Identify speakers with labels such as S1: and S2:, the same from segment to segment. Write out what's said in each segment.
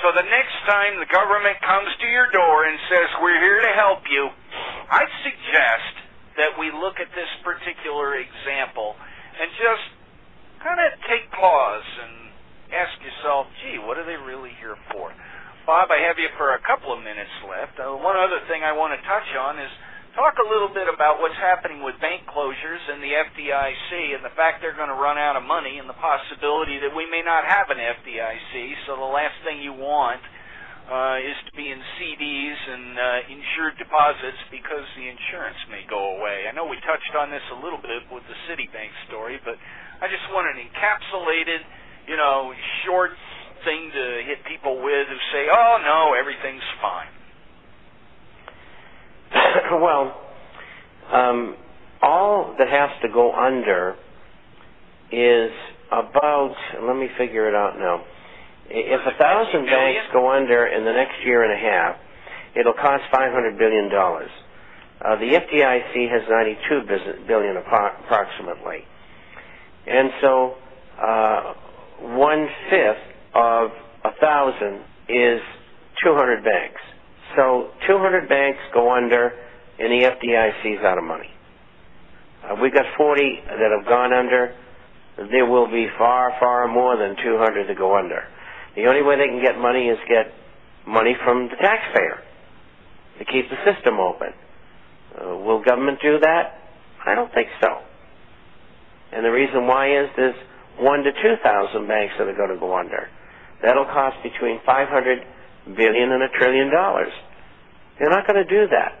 S1: So the next time the government comes to your door and says, we're here to help you, I'd suggest that we look at this particular example and just kind of take pause and ask yourself, gee, what are they really here for? Bob, I have you for a couple of minutes left. One other thing I want to touch on is talk a little bit about what's happening with bank closures and the FDIC and the fact they're going to run out of money and the possibility that we may not have an FDIC. So the last thing you want is to be in CDs and insured deposits because the insurance may go away. I know we touched on this a little bit with the Citibank story, but I just want an encapsulated, short thing to hit people with who say, oh, no, everything's fine.
S2: Well, all that has to go under is about, let me figure it out now. If 1,000 banks go under in the next year and a half, it'll cost $500 billion. The FDIC has $92 billion approximately. And so 1/5 of 1,000 is 200 banks. So 200 banks go under, and the FDIC's out of money. We've got 40 that have gone under. There will be far, far more than 200 to go under. The only way they can get money is get money from the taxpayer to keep the system open. Will government do that? I don't think so. And the reason why is there's 1,000 to 2,000 banks that are going to go under. That'll cost between $500 billion and $1 trillion. They're not going to do that.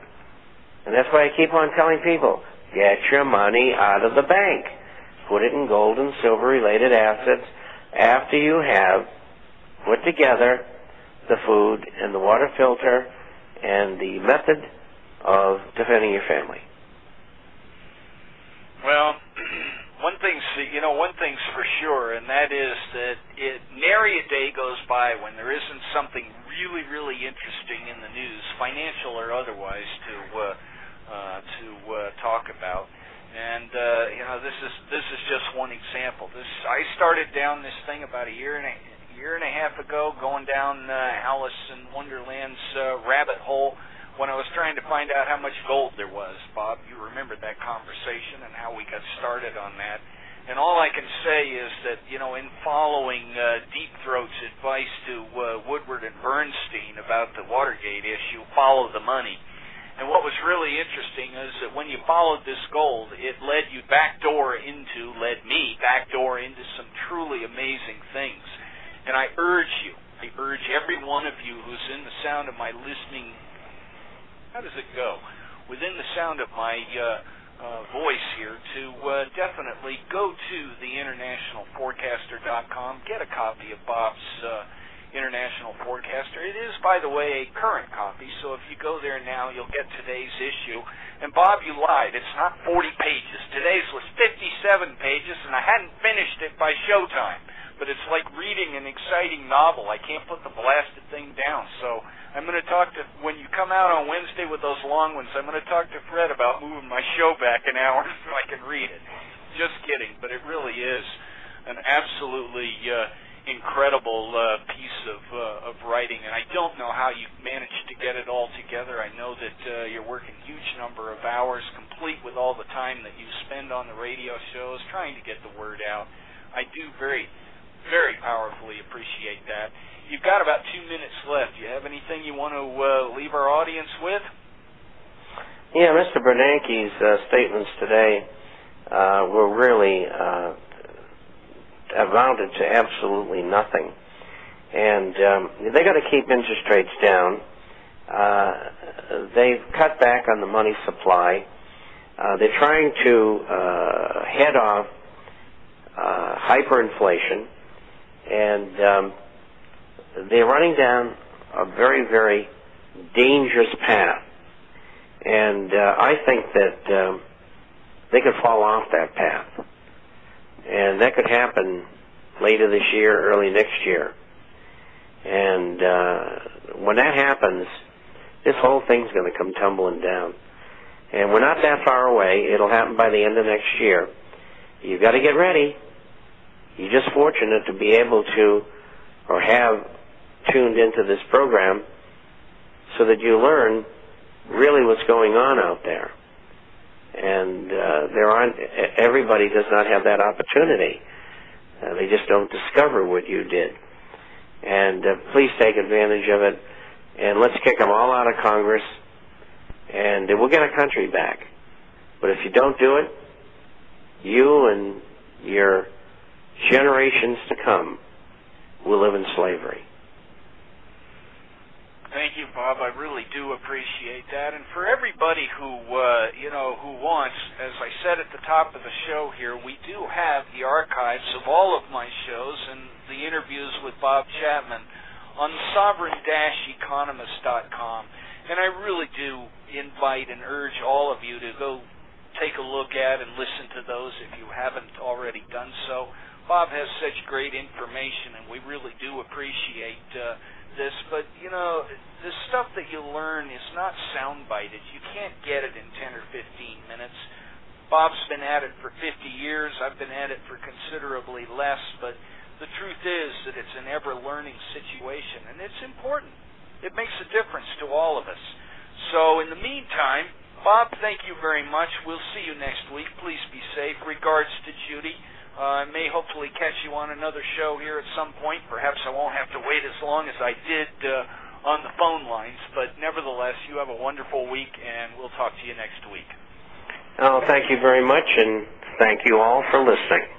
S2: And that's why I keep on telling people, get your money out of the bank. Put it in gold and silver-related assets after you have put together the food and the water filter and the method of defending your family.
S1: Well, one thing's for sure, and that is that nary a day goes by when there isn't something really, really interesting in the news, financial or otherwise, to talk about. And this is just one example. I started down this thing about a year and a half ago, going down Alice in Wonderland's rabbit hole when I was trying to find out how much gold there was. Bob, you remember that conversation and how we got started on that. And all I can say is that, in following Deep Throat's advice to Woodward and Bernstein about the Watergate issue, follow the money. And what was really interesting is that when you followed this gold, it led me backdoor into some truly amazing things. And I urge every one of you who's in the sound of my listening, how does it go? Within the sound of my voice here, to definitely go to the internationalforecaster.com, get a copy of Bob's International Forecaster. It is, by the way, a current copy, so if you go there now, you'll get today's issue. And Bob, you lied. It's not 40 pages. Today's was 57 pages, and I hadn't finished it by showtime. But it's like reading an exciting novel. I can't put the blasted thing down. So I'm going to talk to, when you come out on Wednesday with those long ones, I'm going to talk to Fred about moving my show back an hour so I can read it. Just kidding, but it really is an absolutely incredible piece of writing, and I don't know how you managed to get it all together. I know that you're working a huge number of hours, complete with all the time that you spend on the radio shows, trying to get the word out. I do very, very powerfully appreciate that. You've got about 2 minutes left. Do you have anything you want to leave our audience with?
S2: Yeah, Mr. Bernanke's statements today were really amounted to absolutely nothing. And they got to keep interest rates down. They've cut back on the money supply. They're trying to head off hyperinflation, and they're running down a very, very dangerous path. And I think that they could fall off that path. And that could happen later this year, early next year. And when that happens, this whole thing's going to come tumbling down. And we're not that far away. It'll happen by the end of next year. You've got to get ready. You're just fortunate to be able to, or have tuned into this program so that you learn really what's going on out there. And everybody does not have that opportunity. They just don't discover what you did. And please take advantage of it, and let's kick them all out of Congress, and we'll get our country back. But if you don't do it, you and your generations to come will live in slavery.
S1: Thank you, Bob. I really do appreciate that. And for everybody who wants, as I said at the top of the show here, we do have the archives of all of my shows and the interviews with Bob Chapman on sovereign-economist.com. And I really do invite and urge all of you to go take a look at and listen to those if you haven't already done so. Bob has such great information, and we really do appreciate this. But, the stuff that you learn is not sound-bited. You can't get it in 10 or 15 minutes. Bob's been at it for 50 years. I've been at it for considerably less. But the truth is that it's an ever-learning situation, and it's important. It makes a difference to all of us. So in the meantime, Bob, thank you very much. We'll see you next week. Please be safe. Regards to Judy. I may hopefully catch you on another show here at some point. Perhaps I won't have to wait as long as I did on the phone lines. But nevertheless, you have a wonderful week, and we'll talk to you next week.
S2: Oh, thank you very much, and thank you all for listening.